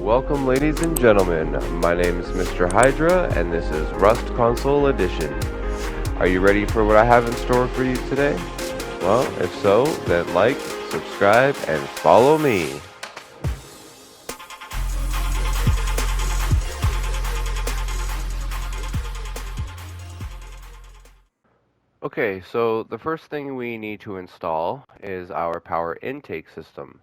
Welcome, ladies and gentlemen. My name is Mr. Hydra, and this is Rust Console Edition. Are you ready for what I have in store for you today? Well, if so, then like, subscribe, and follow me. Okay, so the first thing we need to install is our power intake system.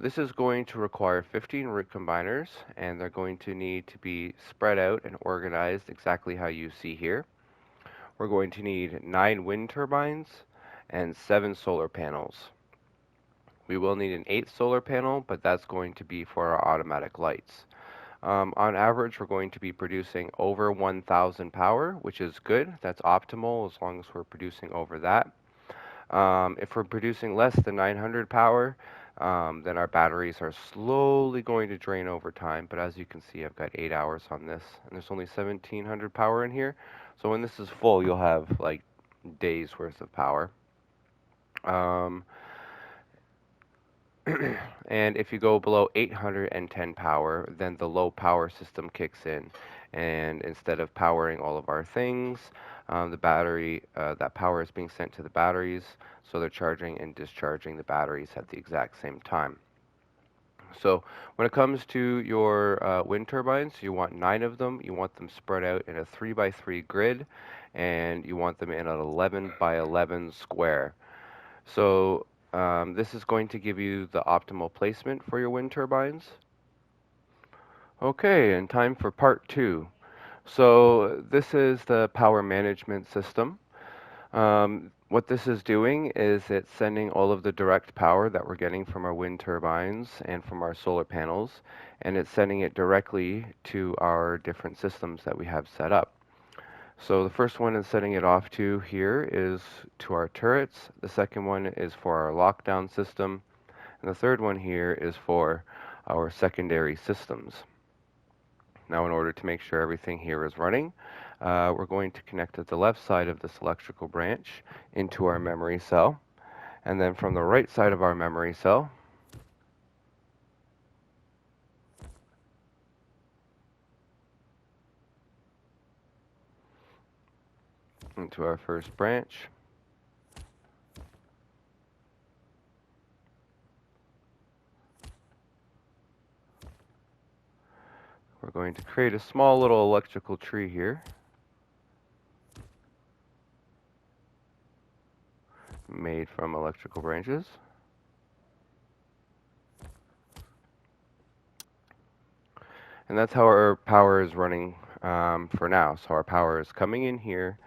This is going to require 15 root combiners, and they're going to need to be spread out and organized exactly how you see here. We're going to need 9 wind turbines and 7 solar panels. We will need an 8th solar panel, but that's going to be for our automatic lights. On average, we're going to be producing over 1,000 power, which is good. That's optimal as long as we're producing over that. If we're producing less than 900 power, then our batteries are slowly going to drain over time. But as you can see, I've got 8 hours on this, and there's only 1,700 power in here. So when this is full, you'll have like days worth of power. And if you go below 810 power, then the low power system kicks in. And instead of powering all of our things, that power is being sent to the batteries, so they're charging and discharging the batteries at the exact same time. So when it comes to your wind turbines, you want 9 of them. You want them spread out in a 3x3 grid, and you want them in an 11x11 square. So this is going to give you the optimal placement for your wind turbines. Okay, and time for part 2. So this is the power management system. What this is doing is it's sending all of the direct power that we're getting from our wind turbines and from our solar panels, and it's sending it directly to our different systems that we have set up. So the first one is setting it off to here is to our turrets. The second one is for our lockdown system. And the third one here is for our secondary systems. Now in order to make sure everything here is running, we're going to connect at the left side of this electrical branch into our memory cell. And then from the right side of our memory cell, into our first branch. We're going to create a small little electrical tree here. Made from electrical branches. And that's how our power is running for now. So our power is coming in here,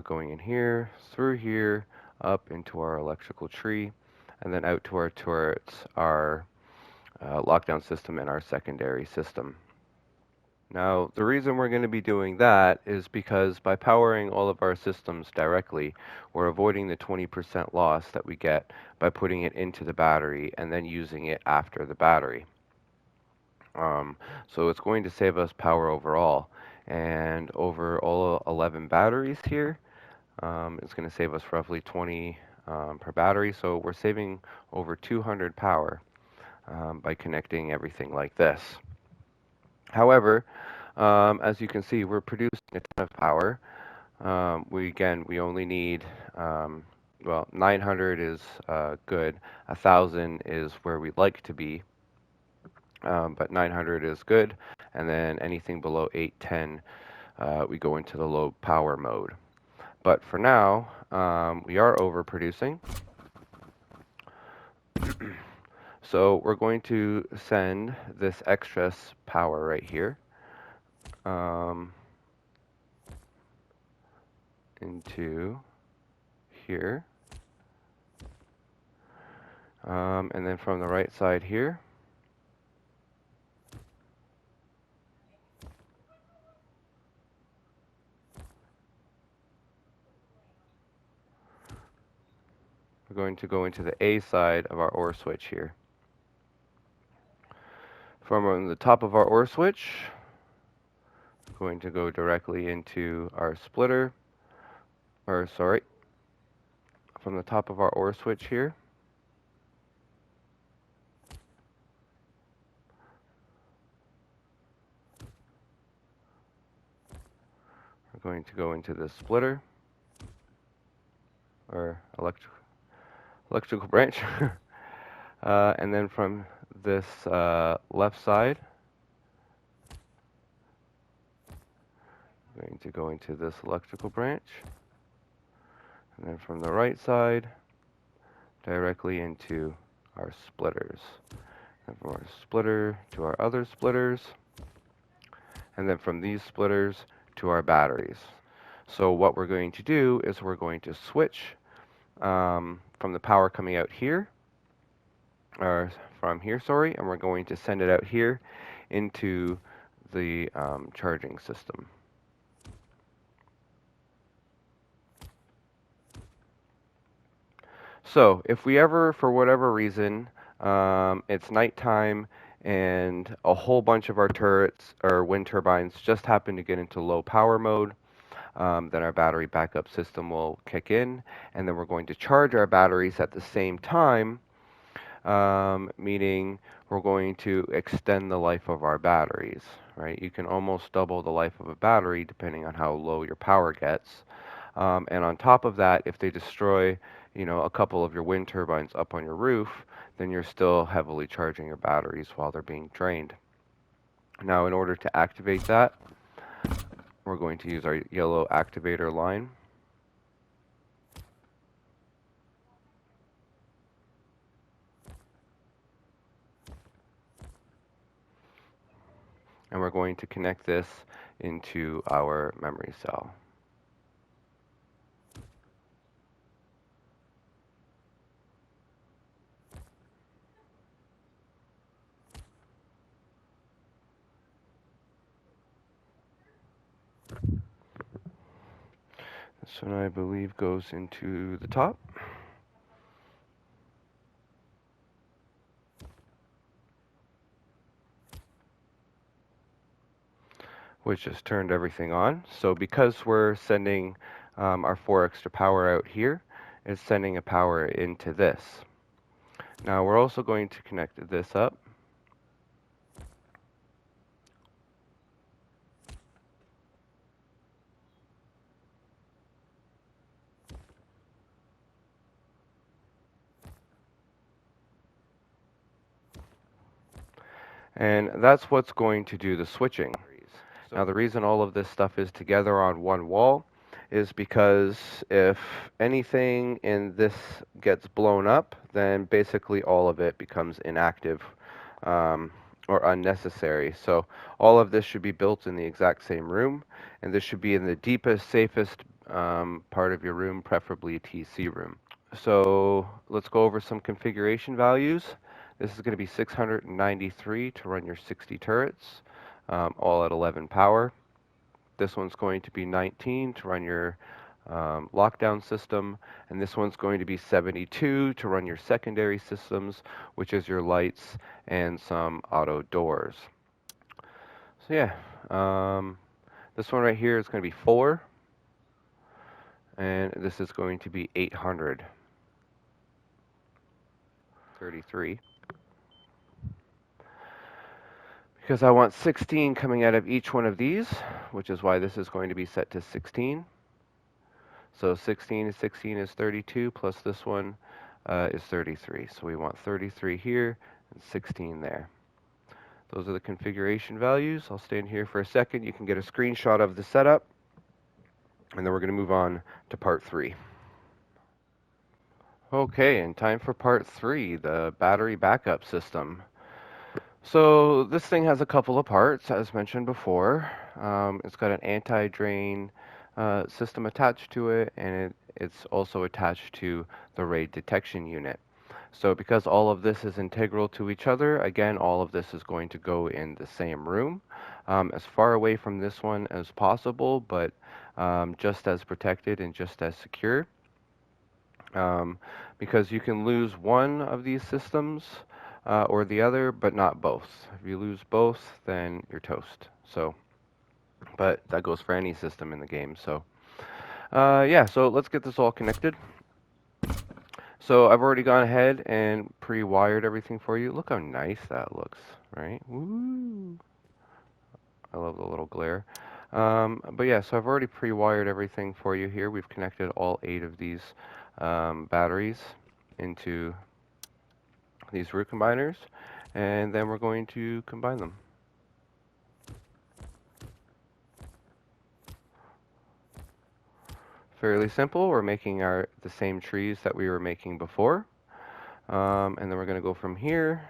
going in here, through here, up into our electrical tree, and then out to our turrets, our lockdown system, and our secondary system. Now, the reason we're going to be doing that is because by powering all of our systems directly, we're avoiding the 20% loss that we get by putting it into the battery and then using it after the battery. So it's going to save us power overall. And over all 11 batteries here, it's going to save us roughly 20 per battery. So we're saving over 200 power by connecting everything like this. However, as you can see, we're producing a ton of power. We only need, well, 900 is good. 1,000 is where we'd like to be. But 900 is good, and then anything below 810, we go into the low power mode. But for now, we are overproducing. So we're going to send this excess power right here into here. And then from the right side here, we're going to go into the A side of our OR switch here. From the top of our OR switch, we're going to go directly into our splitter, or sorry, from the top of our OR switch here, going to go into this splitter, or electrical branch. And then from this left side, I'm going to go into this electrical branch. And then from the right side, directly into our splitters. And from our splitter to our other splitters. And then from these splitters to our batteries. So what we're going to do is we're going to switch from the power coming out here, or from here, sorry, and we're going to send it out here into the charging system. So if we ever, for whatever reason, it's nighttime and a whole bunch of our turrets or wind turbines just happen to get into low power mode, then our battery backup system will kick in, and then we're going to charge our batteries at the same time, meaning we're going to extend the life of our batteries, right? You can almost double the life of a battery depending on how low your power gets. And on top of that, if they destroy, a couple of your wind turbines up on your roof, then you're still heavily charging your batteries while they're being drained. Now, in order to activate that, we're going to use our yellow activator line. And we're going to connect this into our memory cell. This one, I believe, goes into the top. Which just turned everything on. So because we're sending our 4 extra power out here, it's sending a power into this. Now we're also going to connect this up. And that's what's going to do the switching. Now the reason all of this stuff is together on one wall is because if anything in this gets blown up, then basically all of it becomes inactive or unnecessary. So all of this should be built in the exact same room, and this should be in the deepest, safest part of your room, preferably a TC room. So let's go over some configuration values. This is going to be 693 to run your 60 turrets, all at 11 power. This one's going to be 19 to run your lockdown system, and this one's going to be 72 to run your secondary systems, which is your lights and some auto doors. So yeah, this one right here is going to be 4, and this is going to be 833. Because I want 16 coming out of each one of these, which is why this is going to be set to 16. So 16 is 32, plus this one is 33. So we want 33 here and 16 there. Those are the configuration values. I'll stand here for a second. You can get a screenshot of the setup, and then we're going to move on to part 3. Okay, and time for part 3, the battery backup system. So this thing has a couple of parts, as mentioned before. It's got an anti-drain system attached to it, and it's also attached to the RAID detection unit. So because all of this is integral to each other, again, all of this is going to go in the same room, as far away from this one as possible, but just as protected and just as secure. Because you can lose one of these systems or the other, but not both. If you lose both, then you're toast. So, but that goes for any system in the game. So, yeah, so let's get this all connected. So I've already gone ahead and pre-wired everything for you. Look how nice that looks, right? Woo! I love the little glare. But yeah, so I've already pre-wired everything for you here. We've connected all 8 of these batteries into these root combiners, and then we're going to combine them. Fairly simple. We're making the same trees that we were making before, and then we're going to go from here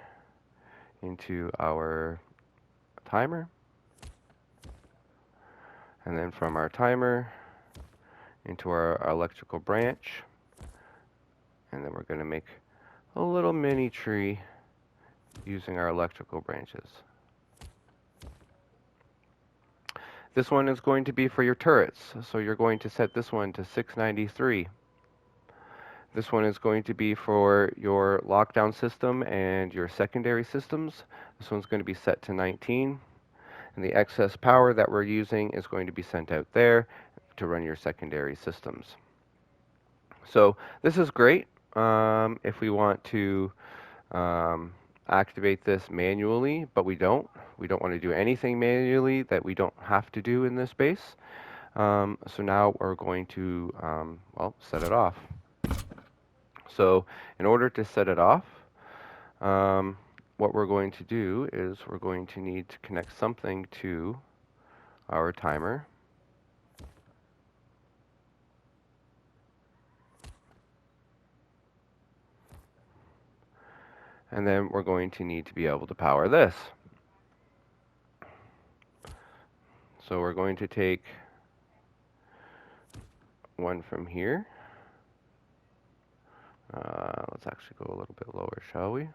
into our timer, and then from our timer into our electrical branch, and then we're going to make a little mini tree using our electrical branches. This one is going to be for your turrets, so you're going to set this one to 693. This one is going to be for your lockdown system and your secondary systems. This one's going to be set to 19. And the excess power that we're using is going to be sent out there to run your secondary systems. So this is great if we want to activate this manually, but we don't. We don't want to do anything manually that we don't have to do in this base. So now we're going to, well, set it off. So in order to set it off, what we're going to do is we're going to need to connect something to our timer. And then we're going to need to be able to power this. So we're going to take one from here. Let's actually go a little bit lower, shall we?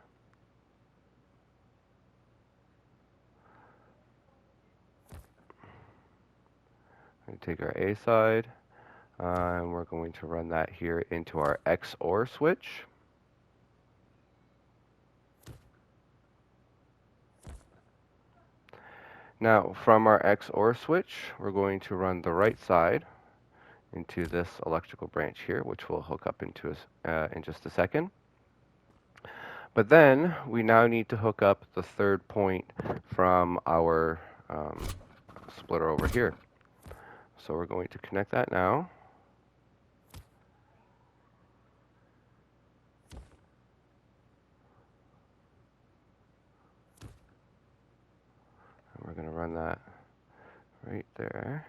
We take our A side, and we're going to run that here into our XOR switch. Now, from our XOR switch, we're going to run the right side into this electrical branch here, which we'll hook up into in just a second. But then we now need to hook up the third point from our splitter over here. So we're going to connect that now. And we're going to run that right there.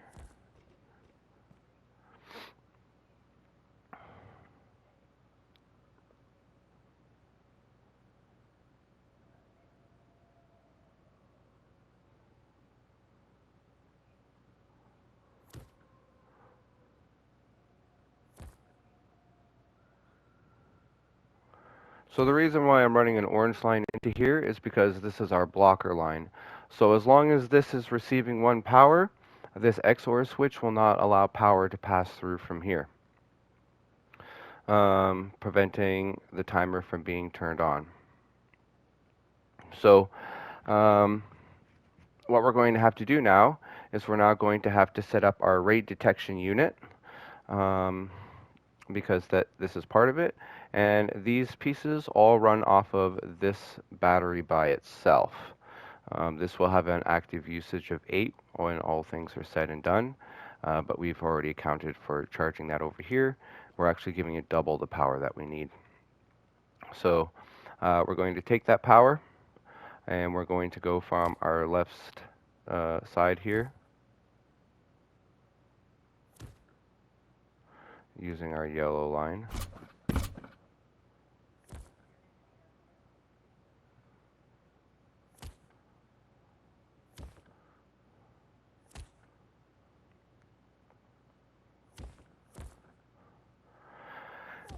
So the reason why I'm running an orange line into here is because this is our blocker line. So as long as this is receiving 1 power, this XOR switch will not allow power to pass through from here, preventing the timer from being turned on. So what we're going to have to do now is we're now going to have to set up our rate detection unit, because this is part of it. And these pieces all run off of this battery by itself. This will have an active usage of 8 when all things are said and done, but we've already accounted for charging that over here. We're actually giving it double the power that we need. So we're going to take that power, and we're going to go from our left side here using our yellow line.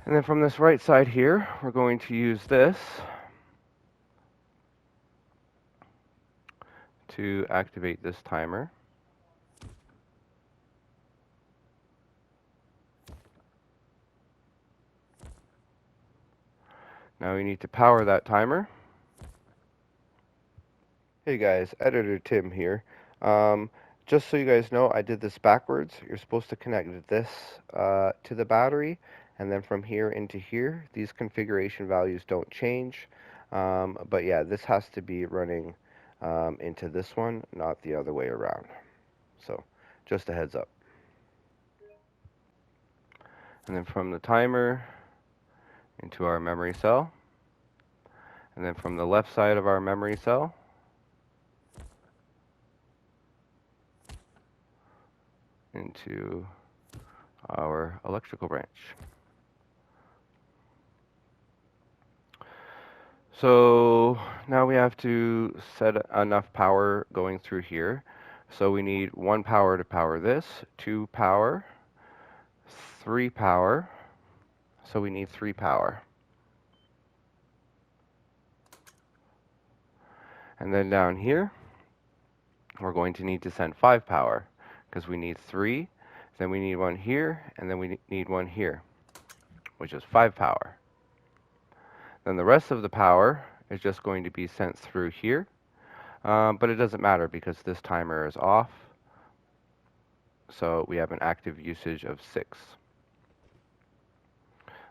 And then from this right side here, we're going to use this to activate this timer. Now we need to power that timer. Hey guys, Editor Tim here. Just so you guys know, I did this backwards. You're supposed to connect this to the battery, and then from here into here. These configuration values don't change. But yeah, this has to be running into this one, not the other way around. So just a heads up. And then from the timer into our memory cell, and then from the left side of our memory cell into our electrical branch. So now we have to set enough power going through here. So we need 1 power to power this, 2 power, 3 power. So we need 3 power. And then down here, we're going to need to send 5 power because we need 3, then we need 1 here, and then we need 1 here, which is 5 power. Then the rest of the power is just going to be sent through here, but it doesn't matter because this timer is off, so we have an active usage of 6.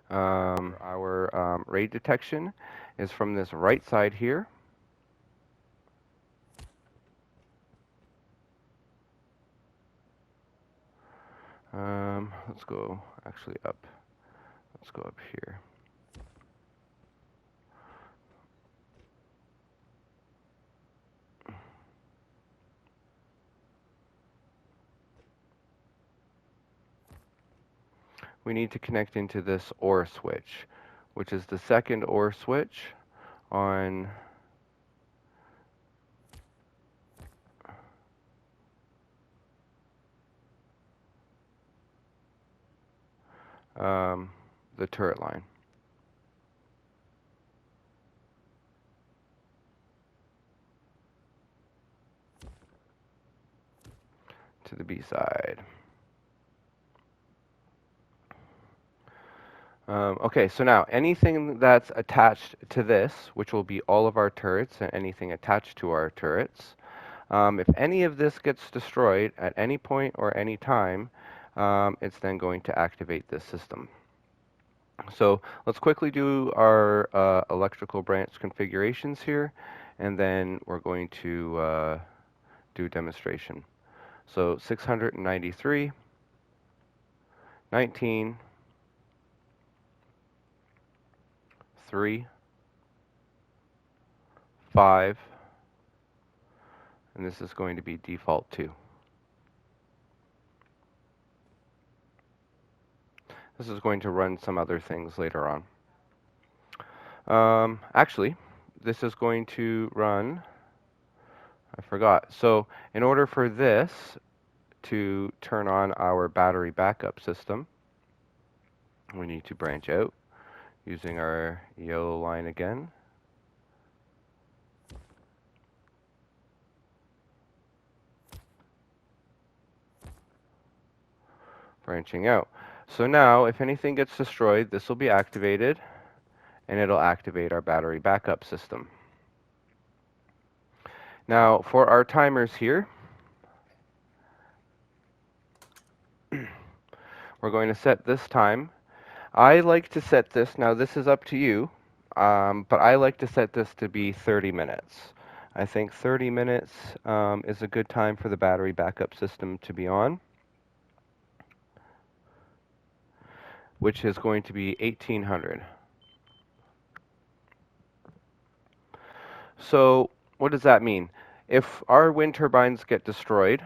Our RAID detection is from this right side here. Let's go actually up. Let's go up here. We need to connect into this OR switch, which is the second OR switch on the turret line. To the B side. Okay, so now anything that's attached to this, which will be all of our turrets and anything attached to our turrets, if any of this gets destroyed at any point or any time, it's then going to activate this system. So let's quickly do our electrical branch configurations here, and then we're going to do a demonstration. So 693, 19, 3, 5, and this is going to be default 2. This is going to run some other things later on. Actually, this is going to run, I forgot. So in order for this to turn on our battery backup system, we need to branch out using our yellow line again. Branching out. So now, if anything gets destroyed, this will be activated, and it'll activate our battery backup system. Now, for our timers here, we're going to set this time. I like to set this, now this is up to you, but I like to set this to be 30 minutes. I think 30 minutes is a good time for the battery backup system to be on, which is going to be 1800. So what does that mean? If our wind turbines get destroyed,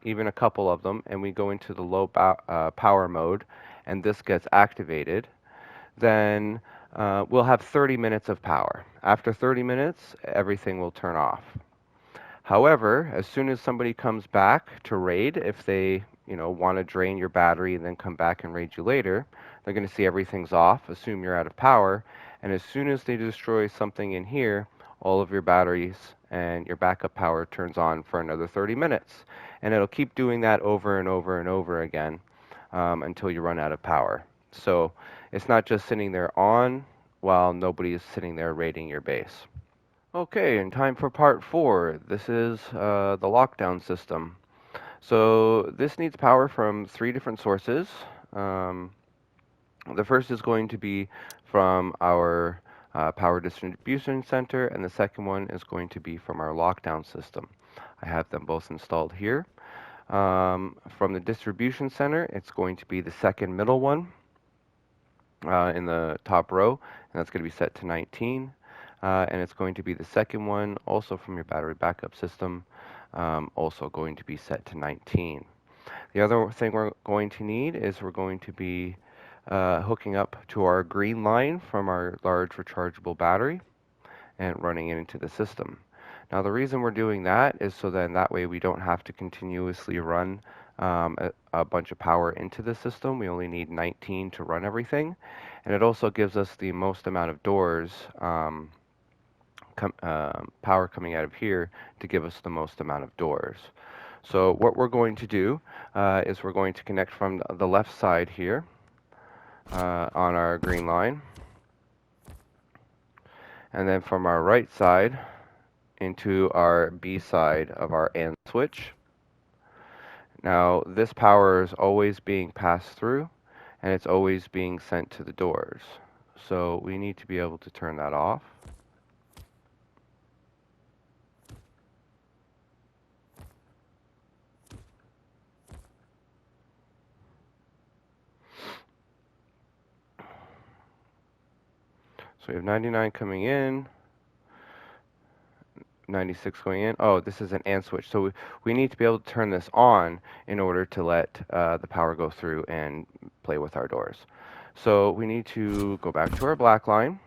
even a couple of them, and we go into the low power mode, and this gets activated, then we'll have 30 minutes of power. After 30 minutes, everything will turn off. However, as soon as somebody comes back to raid, if they want to drain your battery and then come back and raid you later, they're going to see everything's off, assume you're out of power, and as soon as they destroy something in here, all of your batteries and your backup power turns on for another 30 minutes. And it'll keep doing that over and over and over again until you run out of power. So it's not just sitting there on while nobody is sitting there raiding your base. Okay, and time for part 4. This is the lockdown system. So this needs power from 3 different sources. The first is going to be from our power distribution center, and the second one is going to be from our lockdown system. I have them both installed here. From the distribution center, it's going to be the second middle one in the top row, and that's going to be set to 19. And it's going to be the second one, also from your battery backup system, also going to be set to 19. The other thing we're going to need is we're going to be hooking up to our green line from our large rechargeable battery and running it into the system. Now the reason we're doing that is so then that way we don't have to continuously run a bunch of power into the system. We only need 19 to run everything. And it also gives us the most amount of doors power coming out of here to give us the most amount of doors. So what we're going to do is we're going to connect from the left side here on our green line, and then from our right side into our B side of our AND switch. Now this power is always being passed through and it's always being sent to the doors. So we need to be able to turn that off. So we have 99 coming in, 96 going in. Oh, this is an AND switch. So we need to be able to turn this on in order to let the power go through and play with our doors. So we need to go back to our black line,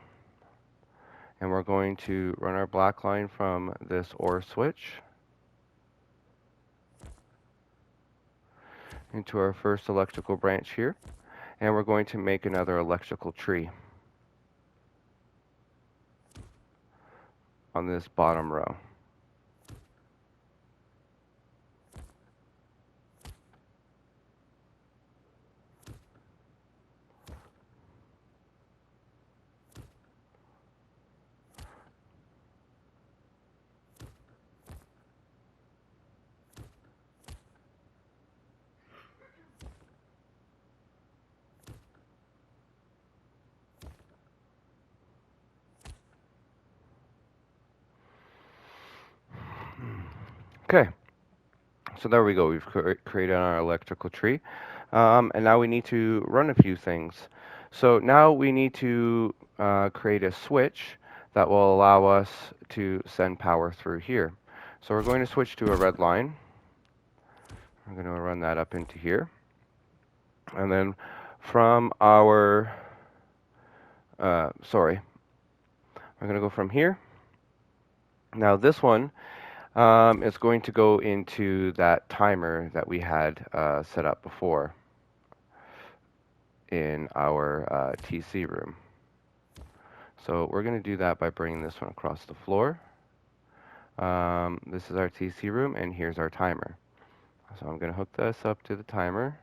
and we're going to run our black line from this OR switch into our first electrical branch here, and we're going to make another electrical tree on this bottom row. Okay, so there we go. We've created our electrical tree. And now we need to run a few things. So now we need to create a switch that will allow us to send power through here. So we're going to switch to a red line. I'm going to run that up into here. And then from our, we're going to go from here. Now this one is going to go into that timer that we had set up before in our TC room. So we're going to do that by bringing this one across the floor. This is our TC room, and here's our timer. So I'm going to hook this up to the timer.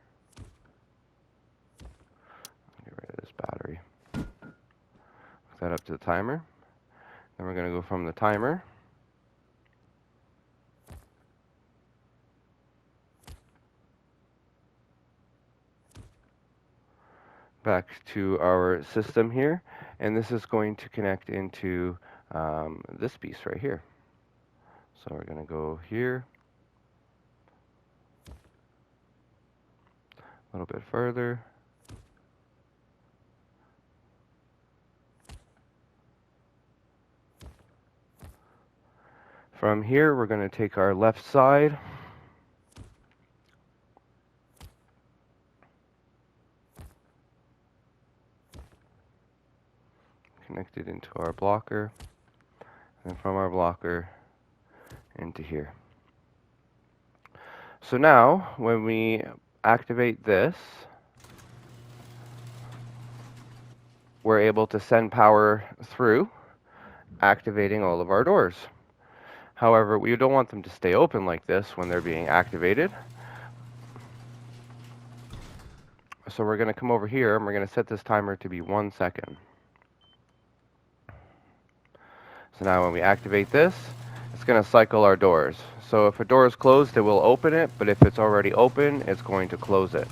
Get rid of this battery. Hook that up to the timer. Then we're going to go from the timer back to our system here, and this is going to connect into this piece right here. So we're going to go here a little bit further. From here, we're going to take our left side connect it into our blocker, and from our blocker into here. So now, when we activate this, we're able to send power through, activating all of our doors. However, we don't want them to stay open like this when they're being activated. So we're going to come over here, and we're going to set this timer to be 1 second. So now when we activate this, it's going to cycle our doors. So if a door is closed, it will open it, but if it's already open, it's going to close it.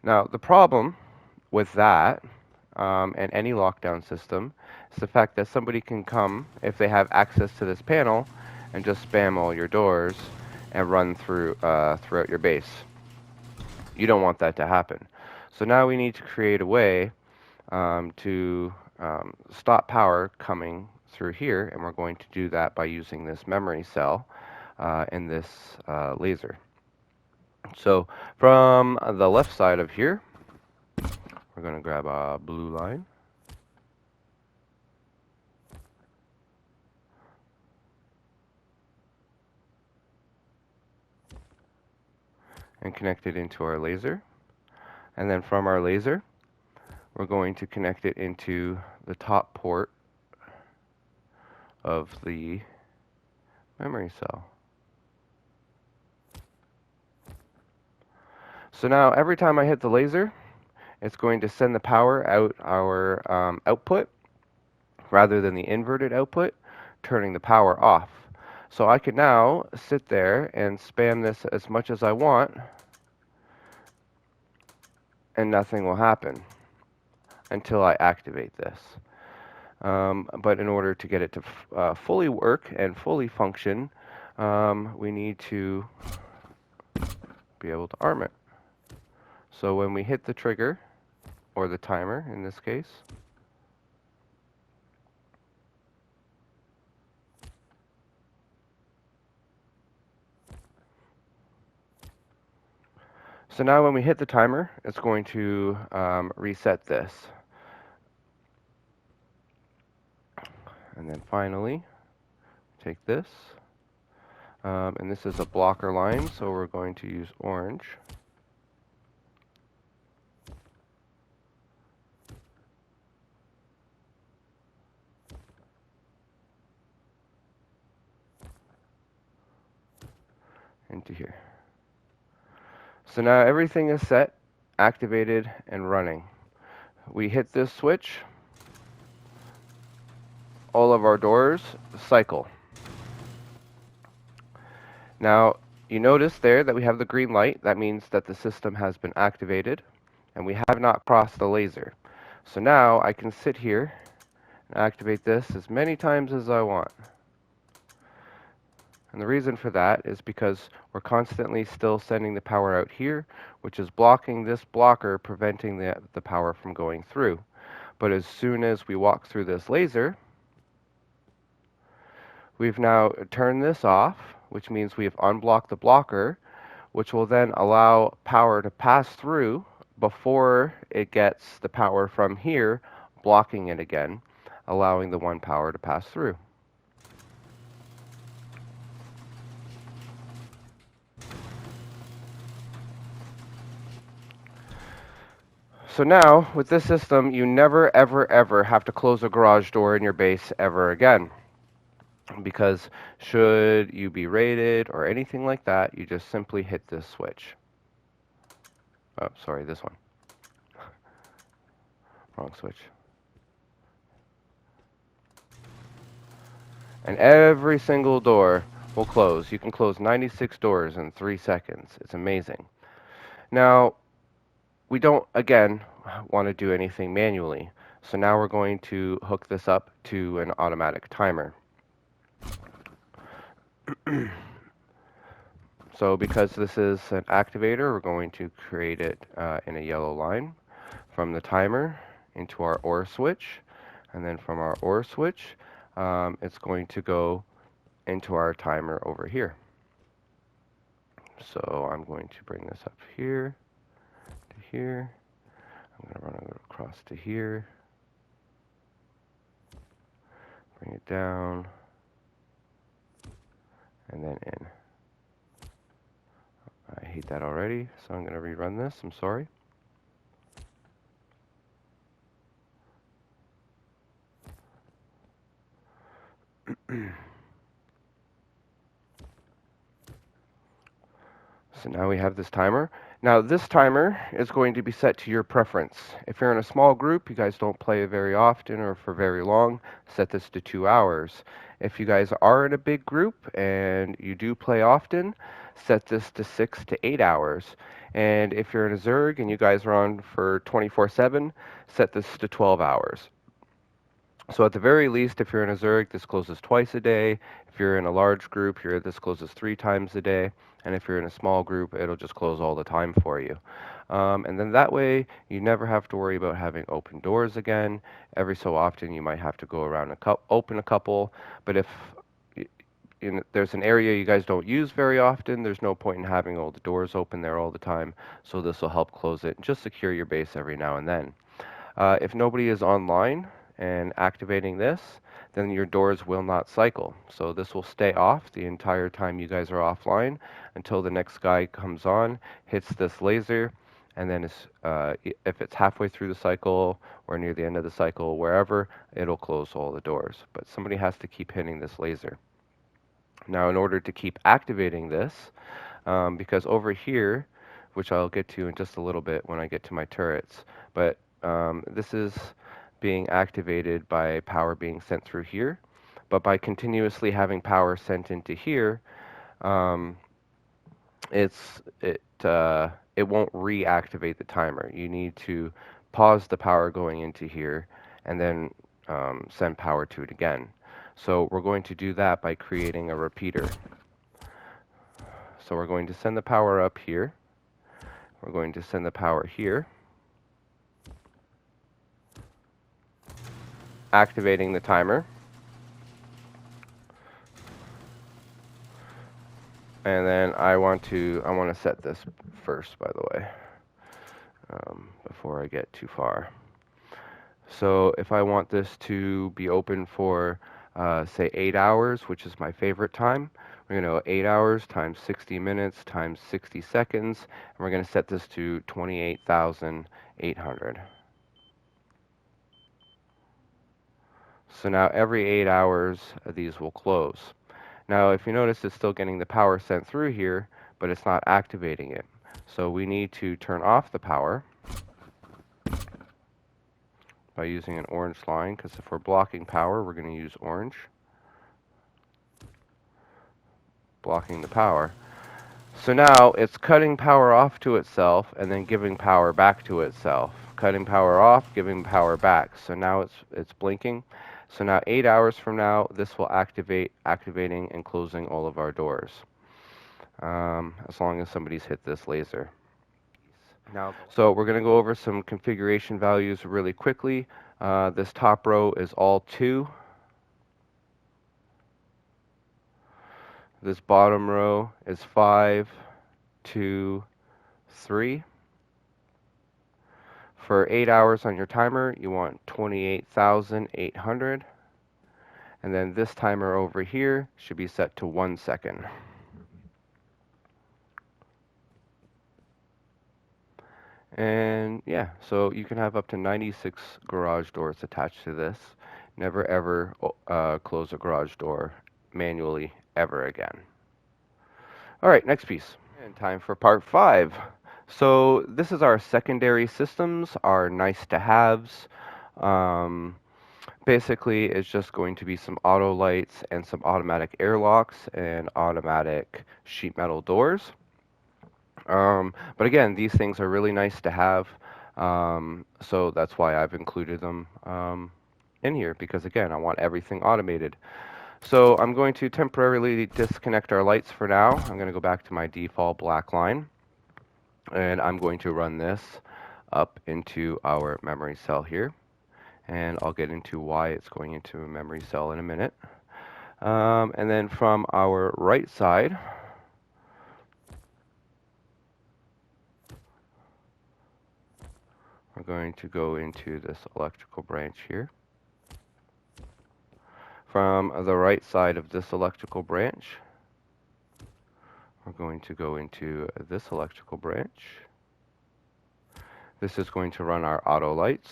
Now, the problem with that and any lockdown system is the fact that somebody can come, if they have access to this panel, and just spam all your doors, and run throughout your base. You don't want that to happen. So now we need to create a way to stop power coming through here, and we're going to do that by using this memory cell in this laser. So from the left side of here, we're going to grab a blue line. And connect it into our laser. And then from our laser, we're going to connect it into the top port of the memory cell. So now every time I hit the laser, it's going to send the power out our output rather than the inverted output, turning the power off. So I can now sit there and spam this as much as I want, and nothing will happen until I activate this. But in order to get it to fully work and fully function, we need to be able to arm it. So when we hit the trigger, or the timer in this case, so now when we hit the timer, it's going to reset this. And then finally, take this, and this is a blocker line, so we're going to use orange. Into here. So now everything is set, activated, and running. We hit this switch, all of our doors cycle. Now, you notice there that we have the green light. That means that the system has been activated, and we have not crossed the laser. So now I can sit here and activate this as many times as I want. And the reason for that is because we're constantly still sending the power out here, which is blocking this blocker, preventing the power from going through. But as soon as we walk through this laser, we've now turned this off, which means we've unblocked the blocker, which will then allow power to pass through before it gets the power from here, blocking it again, allowing the one power to pass through. So now, with this system, you never, ever, ever have to close a garage door in your base ever again. Because should you be raided or anything like that, you just simply hit this switch. Oh, sorry, this one. Wrong switch. And every single door will close. You can close 96 doors in 3 seconds. It's amazing. Now, we don't, again, want to do anything manually. So now we're going to hook this up to an automatic timer. So because this is an activator, we're going to create it in a yellow line from the timer into our OR switch. And then from our OR switch, it's going to go into our timer over here. So I'm going to bring this up here to here. I'm going to run it across to here. Bring it down. And then in. I hate that already, so I'm going to rerun this. I'm sorry. So now we have this timer. Now this timer is going to be set to your preference. If you're in a small group, you guys don't play very often or for very long, set this to 2 hours. If you guys are in a big group and you do play often, set this to 6 to 8 hours. And if you're in a Zerg and you guys are on for 24/7, set this to 12 hours. So at the very least, if you're in a Zurich, this closes twice a day. If you're in a large group, this closes 3 times a day. And if you're in a small group, it'll just close all the time for you. And then that way, you never have to worry about having open doors again. Every so often, you might have to go around and open a couple. But if there's an area you guys don't use very often, there's no point in having all the doors open there all the time. So this will help close it and just secure your base every now and then. If nobody is online and activating this, then your doors will not cycle. So this will stay off the entire time you guys are offline until the next guy comes on, hits this laser, and then if it's halfway through the cycle or near the end of the cycle, wherever, it'll close all the doors. But somebody has to keep hitting this laser. Now, in order to keep activating this, because over here, which I'll get to in just a little bit when I get to my turrets, but this is being activated by power being sent through here, but by continuously having power sent into here, um, it won't reactivate the timer. You need to pause the power going into here and then send power to it again. So we're going to do that by creating a repeater. So we're going to send the power up here. We're going to send the power here, activating the timer. And then I want to set this first, by the way, before I get too far. So if I want this to be open for, say, 8 hours, which is my favorite time, we're going to go 8 hours times 60 minutes times 60 seconds, and we're going to set this to 28,800. So now every 8 hours, these will close. Now, if you notice, it's still getting the power sent through here, but it's not activating it. So we need to turn off the power by using an orange line, because if we're blocking power, we're going to use orange. Blocking the power. So now it's cutting power off to itself and then giving power back to itself. Cutting power off, giving power back. So now it's blinking. So now 8 hours from now, this will activating and closing all of our doors. As long as somebody's hit this laser. So we're going to go over some configuration values really quickly. This top row is all 2. This bottom row is 5, 2, 3. For 8 hours on your timer, you want 28,800. And then this timer over here should be set to 1 second. And yeah, so you can have up to 96 garage doors attached to this. Never ever close a garage door manually ever again. All right, next piece. And time for part 5. So this is our secondary systems, our nice to haves. Basically, it's just going to be some auto lights and some automatic airlocks and automatic sheet metal doors. But again, these things are really nice to have, so that's why I've included them in here, because again, I want everything automated. So I'm going to temporarily disconnect our lights for now. I'm going to go back to my default black line, and I'm going to run this up into our memory cell here. And I'll get into why it's going into a memory cell in a minute. And then from our right side, we're going to go into this electrical branch here. From the right side of this electrical branch, we're going to go into this electrical branch. This is going to run our auto lights.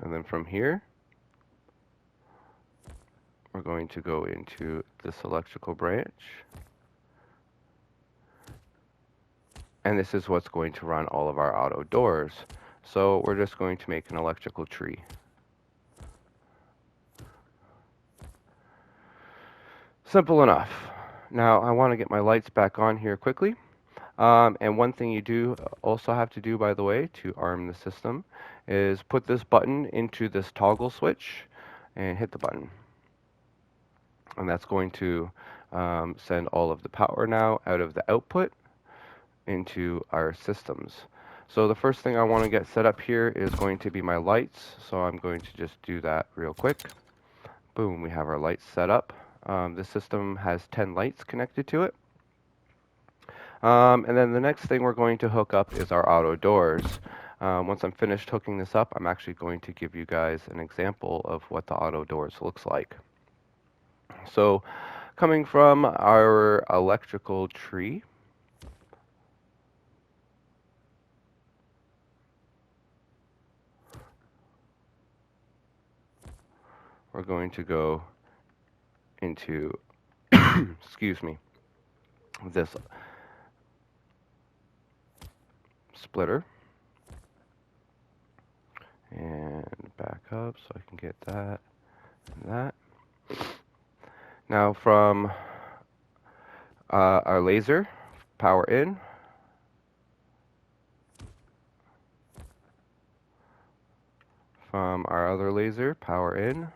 And then from here, we're going to go into this electrical branch. And this is what's going to run all of our auto doors. So we're just going to make an electrical tree. Simple enough. Now I want to get my lights back on here quickly. And one thing you do also have to do, by the way, to arm the system is put this button into this toggle switch. and hit the button. And that's going to send all of the power now out of the output into our systems. So the first thing I want to get set up here is going to be my lights. So I'm going to just do that real quick. Boom, we have our lights set up. The system has 10 lights connected to it. And then the next thing we're going to hook up is our auto doors. Once I'm finished hooking this up, I'm actually going to give you guys an example of what the auto doors looks like. So coming from our electrical tree, we're going to go into, excuse me, this splitter. And back up so I can get that and that. Now from our laser, power in. From our other laser, power in.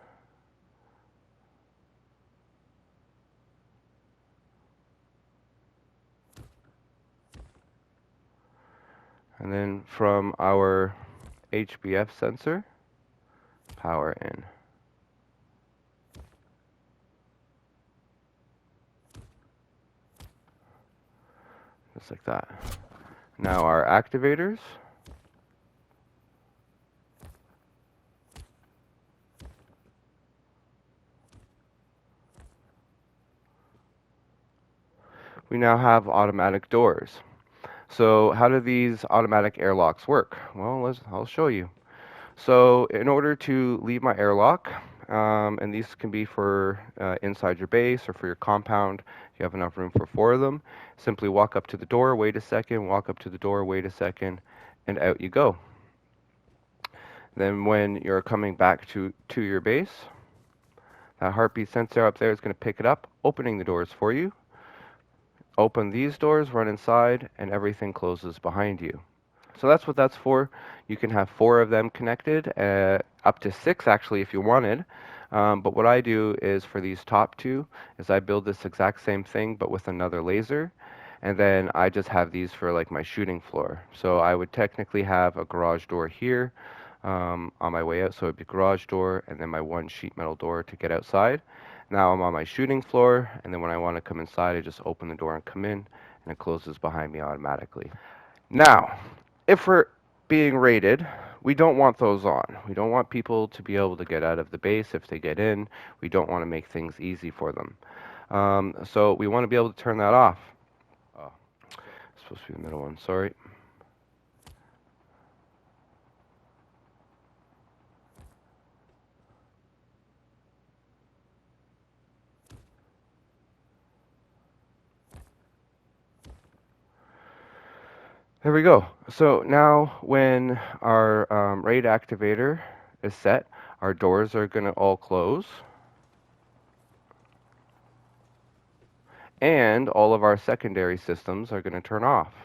And then from our HBF sensor, power in. Just like that. Now our activators. We now have automatic doors. So how do these automatic airlocks work? Well, I'll show you. So in order to leave my airlock, and these can be for inside your base or for your compound, you have enough room for 4 of them, simply walk up to the door, wait a second, walk up to the door, wait a second, and out you go. Then when you're coming back to your base, that heartbeat sensor up there is going to pick it up, opening the doors for you. Open these doors, run inside, and everything closes behind you. So that's what that's for. You can have 4 of them connected, up to 6 actually if you wanted. But what I do is for these top 2 is I build this exact same thing but with another laser. And then I just have these for like my shooting floor. So I would technically have a garage door here on my way out. So it'd be garage door and then my 1 sheet metal door to get outside. Now I'm on my shooting floor, and then when I want to come inside, I just open the door and come in, and it closes behind me automatically. Now, if we're being raided, we don't want those on. We don't want people to be able to get out of the base if they get in. We don't want to make things easy for them. So we want to be able to turn that off. Oh, it's supposed to be the middle one, sorry. There we go. So now when our RAID activator is set, our doors are going to all close. And all of our secondary systems are going to turn off.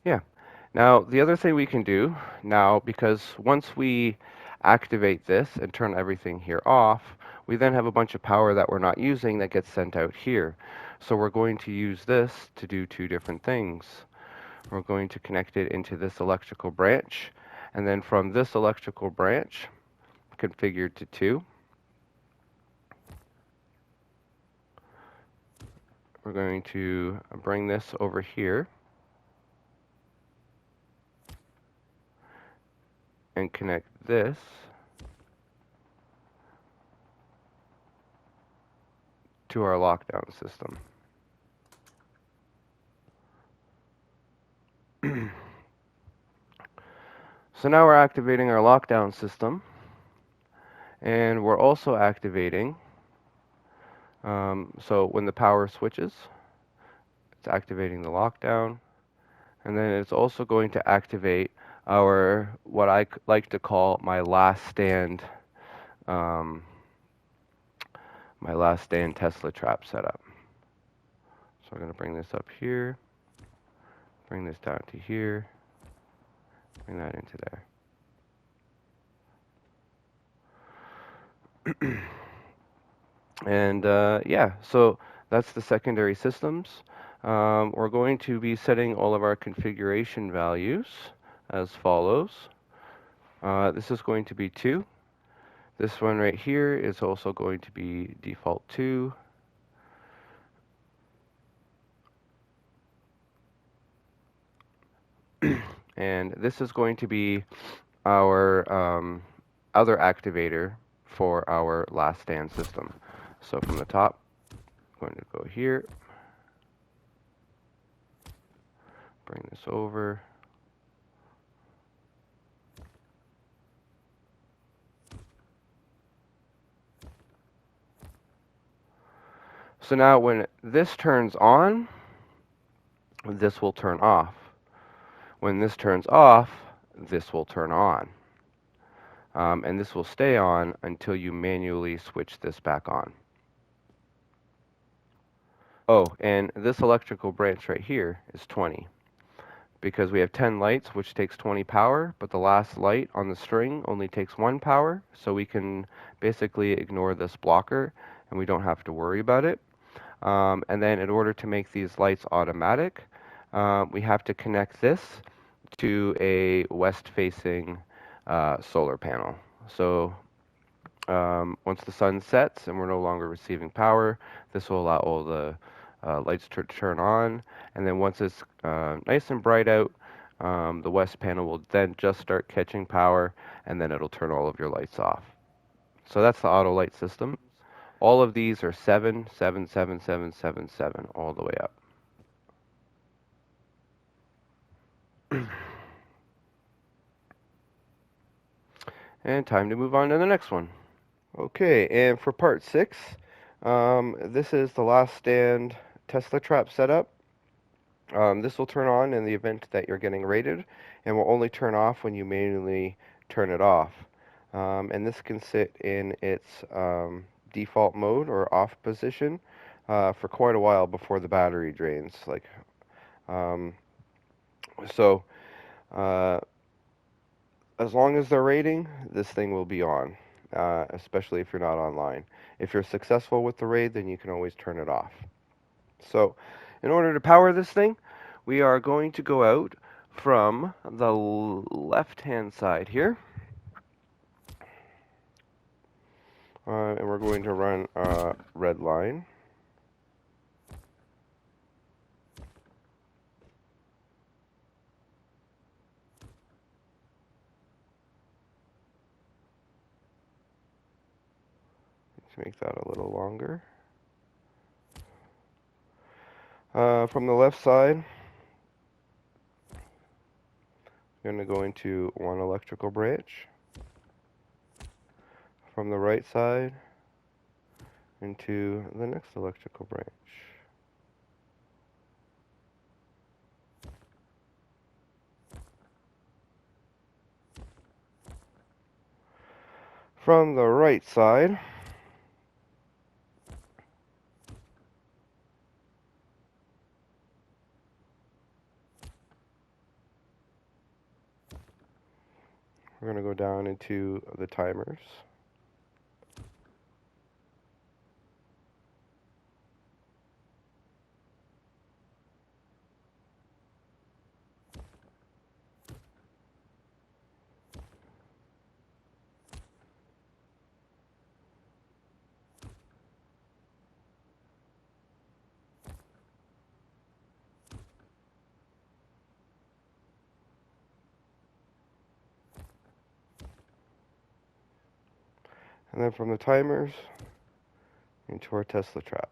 Yeah. Now, the other thing we can do now, because once we activate this and turn everything here off, we then have a bunch of power that we're not using that gets sent out here. So we're going to use this to do 2 different things. We're going to connect it into this electrical branch, and then from this electrical branch, configured to 2, we're going to bring this over here and connect this to our lockdown system. So now we're activating our lockdown system, and we're also activating, so when the power switches, it's activating the lockdown, and then it's also going to activate our, what I like to call my last stand Tesla trap setup. So we're going to bring this up here, bring this down to here, bring that into there. And yeah, so that's the secondary systems. We're going to be setting all of our configuration values as follows. This is going to be 2. This one right here is also going to be default 2. And this is going to be our other activator for our last stand system. So from the top, I'm going to go here, bring this over. So now when this turns on, this will turn off. When this turns off, this will turn on. And this will stay on until you manually switch this back on. Oh, and this electrical branch right here is 20 because we have 10 lights, which takes 20 power, but the last light on the string only takes 1 power, so we can basically ignore this blocker and we don't have to worry about it. And then in order to make these lights automatic, we have to connect this to a west-facing solar panel. So once the sun sets and we're no longer receiving power, this will allow all the lights to turn on. And then once it's nice and bright out, the west panel will then just start catching power, and then it'll turn all of your lights off. So that's the auto light system. All of these are 7, 7, 7, 7, 7, 7, all the way up. And time to move on to the next one. Okay, and for part 6, this is the last stand Tesla trap setup. This will turn on in the event that you're getting rated, and will only turn off when you manually turn it off. And this can sit in its default mode or off position for quite a while before the battery drains. Um, so, as long as they're raiding, this thing will be on, especially if you're not online. If you're successful with the raid, then you can always turn it off. So, in order to power this thing, we are going to go out from the left-hand side here. And we're going to run a red line. Let's make that a little longer. From the left side, I'm going to go into one electrical branch. From the right side, into the next electrical branch. From the right side, we're going to go down into the timers. And then from the timers, into our Tesla traps.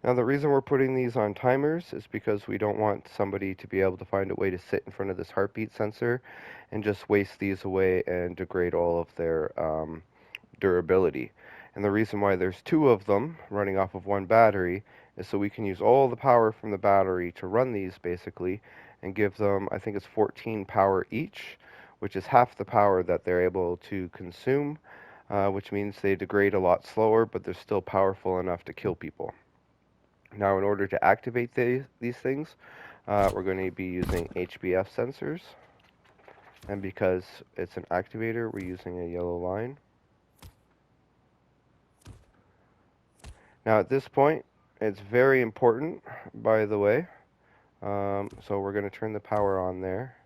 Now the reason we're putting these on timers is because we don't want somebody to be able to find a way to sit in front of this heartbeat sensor and just waste these away and degrade all of their durability. And the reason why there's 2 of them running off of one battery is so we can use all the power from the battery to run these basically and give them, I think it's 14 power each, which is half the power that they're able to consume, which means they degrade a lot slower, but they're still powerful enough to kill people. Now, in order to activate these things, we're going to be using HBF sensors. And because it's an activator, we're using a yellow line. Now, at this point, it's very important, by the way. So we're going to turn the power on there.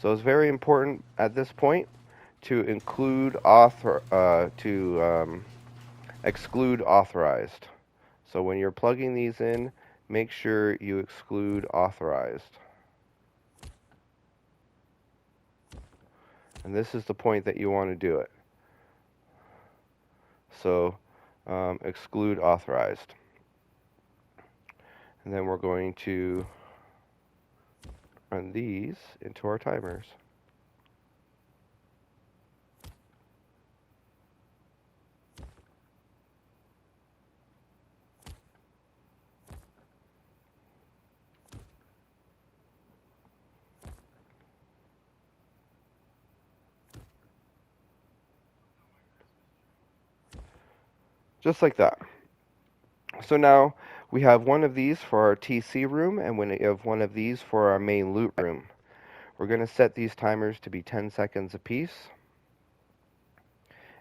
So it's very important at this point to exclude authorized. So when you're plugging these in, make sure you exclude authorized. And this is the point that you want to do it. So exclude authorized. And then we're going to run these into our timers. Just like that. So now we have one of these for our TC room, and we have one of these for our main loot room. We're going to set these timers to be 10 seconds apiece.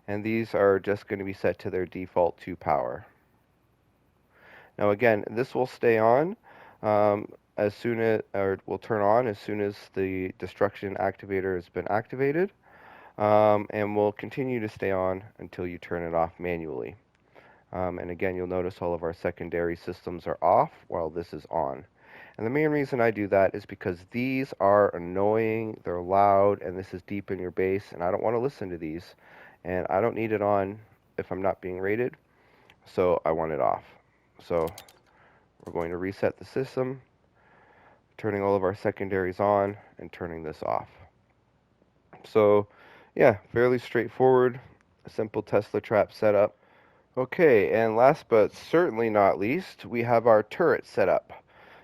And these are just going to be set to their default 2 power. Now again, this will stay on as soon as, or will turn on as soon as the destruction activator has been activated. And will continue to stay on until you turn it off manually. And again, you'll notice all of our secondary systems are off while this is on. And the main reason I do that is because these are annoying, they're loud, and this is deep in your base, and I don't want to listen to these. And I don't need it on if I'm not being raided, so I want it off. So we're going to reset the system, turning all of our secondaries on, and turning this off. So yeah, fairly straightforward, a simple Tesla trap setup. Okay, and last but certainly not least, we have our turret setup.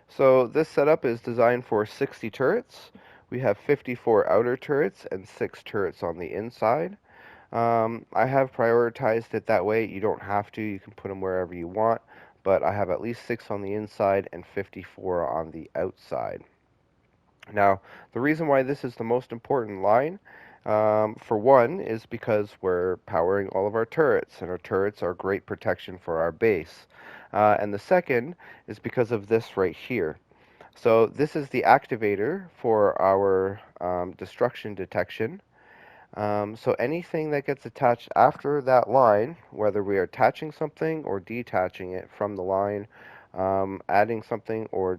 So this setup is designed for 60 turrets. We have 54 outer turrets and 6 turrets on the inside. I have prioritized it that way. You don't have to. You can put them wherever you want. But I have at least 6 on the inside and 54 on the outside. Now, the reason why this is the most important line, for one, is because we're powering all of our turrets, and our turrets are great protection for our base. And the second is because of this right here. So this is the activator for our destruction detection. So anything that gets attached after that line, whether we are attaching something or detaching it from the line, adding something or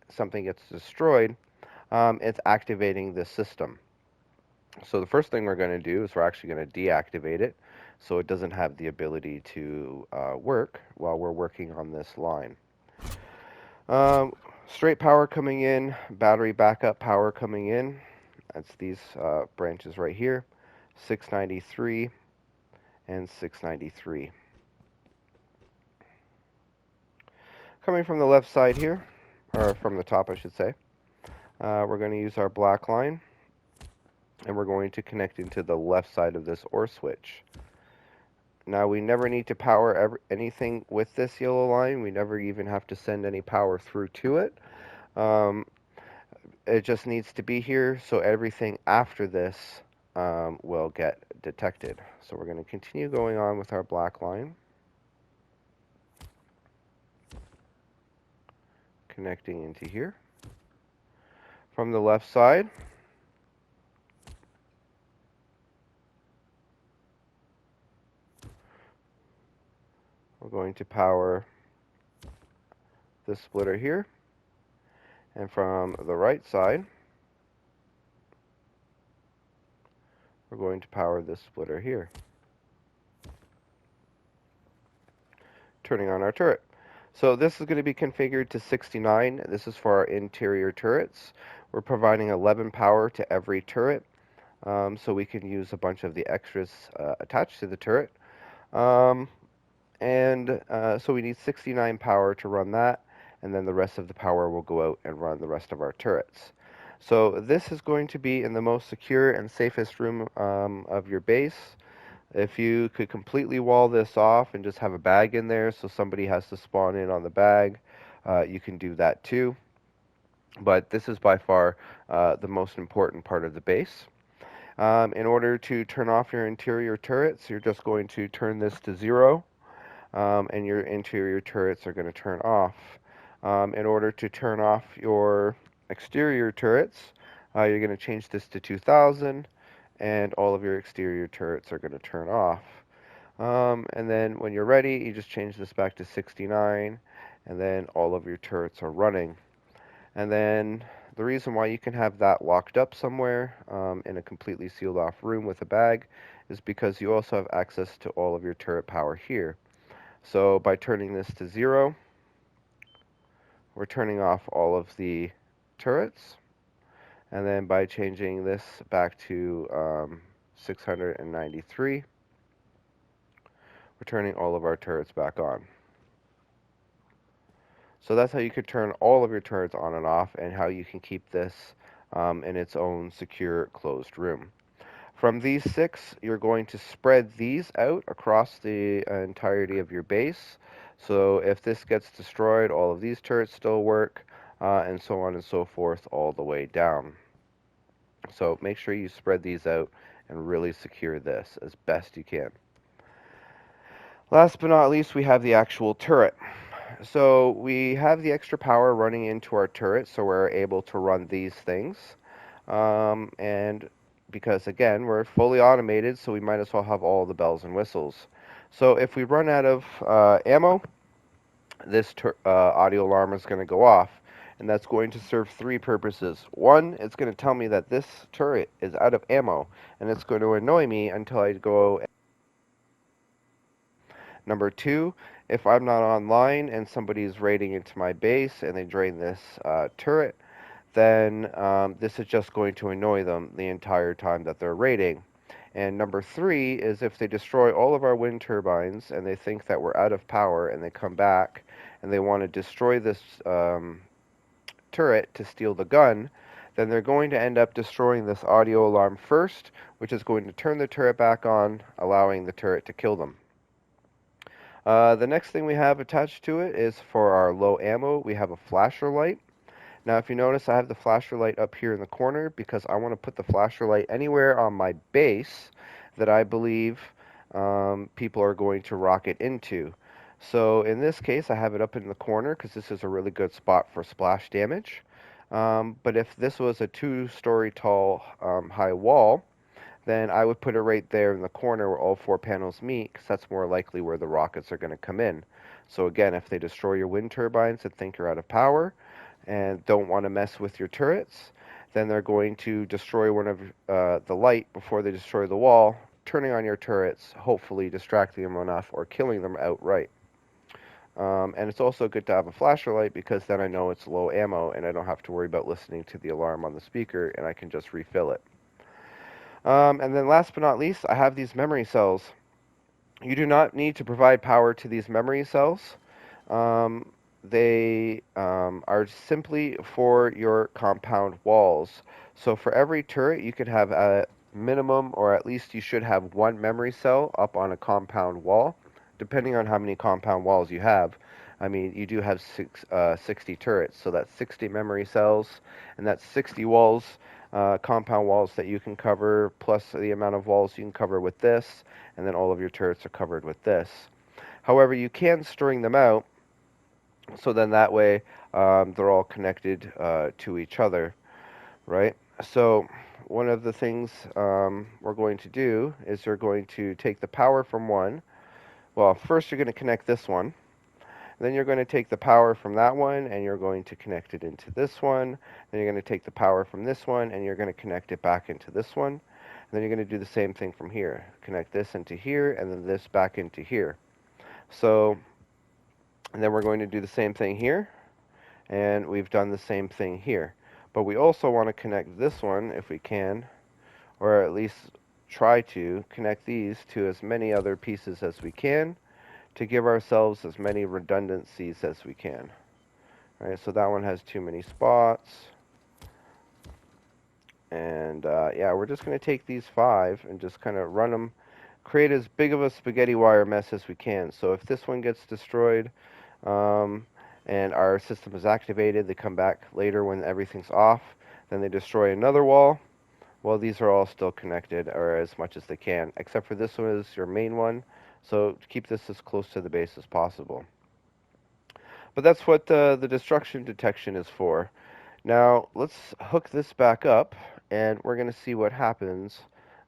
something gets destroyed, it's activating the system. So the first thing we're going to do is we're actually going to deactivate it so it doesn't have the ability to work while we're working on this line. Straight power coming in, battery backup power coming in. That's these branches right here, 693 and 693. Coming from the left side here, or from the top I should say, we're going to use our black line, and we're going to connect into the left side of this OR switch. Now we never need to power anything with this yellow line. We never even have to send any power through to it. It just needs to be here, so everything after this will get detected. So we're going to continue going on with our black line. Connecting into here. From the left side, we're going to power this splitter here. And from the right side, we're going to power this splitter here. Turning on our turret. So this is going to be configured to 69. This is for our interior turrets. We're providing 11 power to every turret, so we can use a bunch of the extras attached to the turret. So we need 69 power to run that, and then the rest of the power will go out and run the rest of our turrets. So this is going to be in the most secure and safest room of your base. If you could completely wall this off and just have a bag in there so somebody has to spawn in on the bag, you can do that too. But this is by far the most important part of the base. In order to turn off your interior turrets, you're just going to turn this to 0, and your interior turrets are going to turn off. In order to turn off your exterior turrets, you're going to change this to 2000, and all of your exterior turrets are going to turn off. And then when you're ready, you just change this back to 69, and then all of your turrets are running. And then the reason why you can have that locked up somewhere in a completely sealed off room with a bag is because you also have access to all of your turret power here. So by turning this to 0, we're turning off all of the turrets. And then by changing this back to 693, we're turning all of our turrets back on. So that's how you could turn all of your turrets on and off, and how you can keep this in its own secure closed room. From these 6, you're going to spread these out across the entirety of your base. So if this gets destroyed, all of these turrets still work, and so on and so forth all the way down. So make sure you spread these out and really secure this as best you can. Last but not least, we have the actual turret. So we have the extra power running into our turret, so we're able to run these things. And because, again, we're fully automated, so we might as well have all the bells and whistles. So if we run out of ammo, this audio alarm is going to go off, and that's going to serve 3 purposes. One, it's going to tell me that this turret is out of ammo, and it's going to annoy me until I go. Number 2, if I'm not online and somebody's raiding into my base and they drain this turret, then this is just going to annoy them the entire time that they're raiding. And number 3 is if they destroy all of our wind turbines and they think that we're out of power and they come back and they want to destroy this turret to steal the gun, then they're going to end up destroying this audio alarm first, which is going to turn the turret back on, allowing the turret to kill them. The next thing we have attached to it is for our low ammo, we have a flasher light. Now if you notice, I have the flasher light up here in the corner because I want to put the flasher light anywhere on my base that I believe people are going to rocket into. So in this case, I have it up in the corner because this is a really good spot for splash damage. But if this was a 2-story tall high wall, then I would put it right there in the corner where all 4 panels meet, because that's more likely where the rockets are going to come in. So again, if they destroy your wind turbines and think you're out of power and don't want to mess with your turrets, then they're going to destroy one of the light before they destroy the wall, turning on your turrets, hopefully distracting them enough or killing them outright. And it's also good to have a flasher light because then I know it's low ammo and I don't have to worry about listening to the alarm on the speaker, and I can just refill it. And then last but not least, I have these memory cells. You do not need to provide power to these memory cells. They are simply for your compound walls. So for every turret, you could have a minimum, or at least you should have 1 memory cell up on a compound wall, depending on how many compound walls you have. I mean, you do have 60 turrets, so that's 60 memory cells, and that's 60 walls, compound walls that you can cover, plus the amount of walls you can cover with this, and then all of your turrets are covered with this. However, you can string them out, so then that way they're all connected to each other, right? So one of the things we're going to do is you're going to take the power from one. Well, first you're going to connect this one. Then you're going to take the power from that one and you're going to connect it into this one. Then you're going to take the power from this one and you're going to connect it back into this one. And then you're going to do the same thing from here. Connect this into here and then this back into here. So, and then we're going to do the same thing here. And we've done the same thing here. But we also want to connect this one if we can, or at least try to connect these to as many other pieces as we can, to give ourselves as many redundancies as we can. All right, so that one has too many spots. And yeah, we're just going to take these 5 and just kind of run them, create as big of a spaghetti wire mess as we can. So if this one gets destroyed, um, and our system is activated, they come back later when everything's off, then they destroy another wall. Well, these are all still connected, or as much as they can, except for this one is your main one. So keep this as close to the base as possible. But that's what the destruction detection is for. Now, let's hook this back up, and we're going to see what happens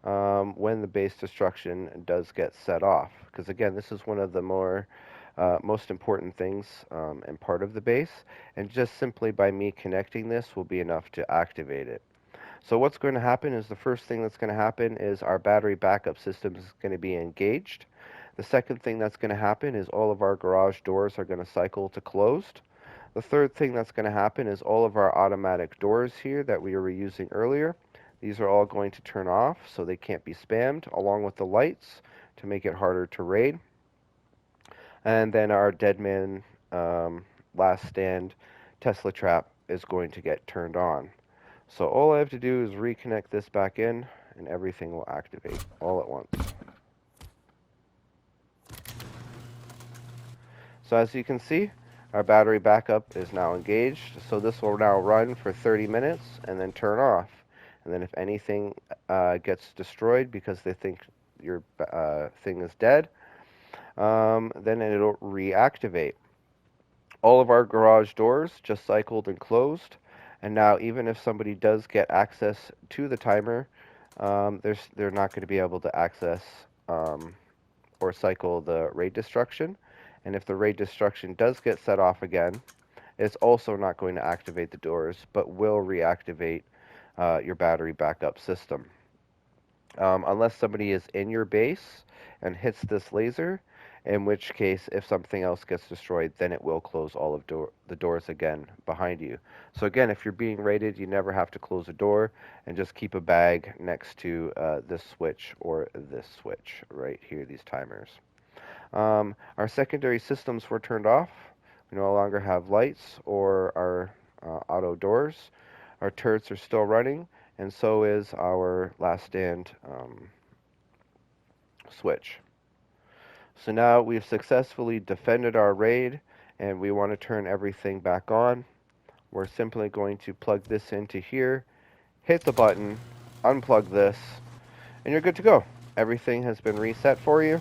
when the base destruction does get set off. Because again, this is one of the most important things and part of the base, and just simply by me connecting this will be enough to activate it. So what's going to happen is the first thing that's going to happen is our battery backup system is going to be engaged. The second thing that's going to happen is all of our garage doors are going to cycle to closed. The third thing that's going to happen is all of our automatic doors here that we were using earlier. These are all going to turn off so they can't be spammed, along with the lights to make it harder to raid. And then our Deadman Last Stand Tesla Trap is going to get turned on. So all I have to do is reconnect this back in and everything will activate all at once. So as you can see, our battery backup is now engaged. So this will now run for 30 minutes and then turn off. And then if anything gets destroyed because they think your thing is dead, then it'll reactivate. All of our garage doors just cycled and closed. And now even if somebody does get access to the timer, they're not going to be able to access or cycle the raid destruction. And if the raid destruction does get set off again, it's also not going to activate the doors, but will reactivate your battery backup system. Unless somebody is in your base and hits this laser, in which case, if something else gets destroyed, then it will close all of the doors again behind you. So again, if you're being raided, you never have to close a door, and just keep a bag next to this switch or this switch right here, these timers. Our secondary systems were turned off. We no longer have lights or our auto doors. Our turrets are still running, and so is our last stand switch. So now we've successfully defended our raid, and we want to turn everything back on. We're simply going to plug this into here, hit the button, unplug this, and you're good to go. Everything has been reset for you,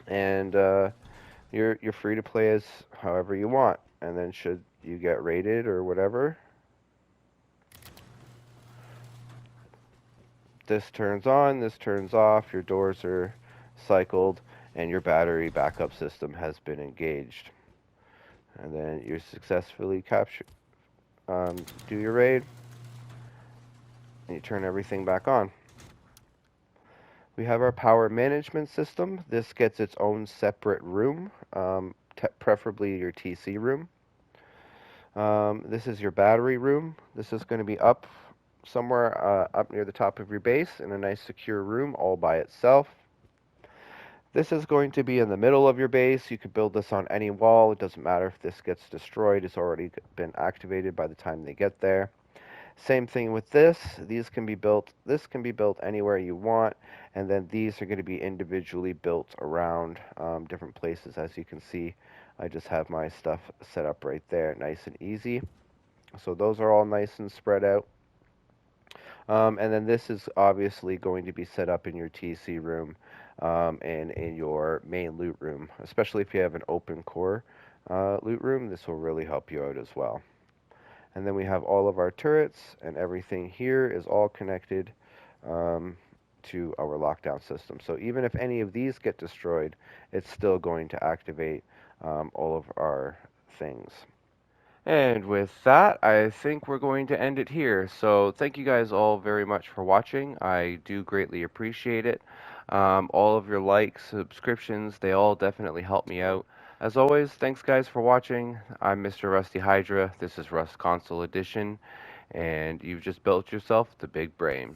and you're free to play as however you want. And then should you get raided or whatever, this turns on, this turns off, your doors are cycled, and your battery backup system has been engaged. And then you successfully do your raid, and you turn everything back on. We have our power management system. This gets its own separate room, preferably your TC room. This is your battery room. This is going to be up somewhere up near the top of your base in a nice secure room all by itself. This is going to be in the middle of your base. You could build this on any wall. It doesn't matter if this gets destroyed. It's already been activated by the time they get there. Same thing with this. These can be built. This can be built anywhere you want, and then these are going to be individually built around different places. As you can see, I just have my stuff set up right there, nice and easy. So those are all nice and spread out. And then this is obviously going to be set up in your TC room and in your main loot room, especially if you have an open core loot room. This will really help you out as well. And then we have all of our turrets, and everything here is all connected to our lockdown system. So even if any of these get destroyed, it's still going to activate all of our things. And with that, I think we're going to end it here. So thank you guys all very much for watching. I do greatly appreciate it. All of your likes, subscriptions, they all definitely help me out. As always, thanks guys for watching. I'm Mr. Rusty Hydra. This is Rust Console Edition, and you've just built yourself the big brain.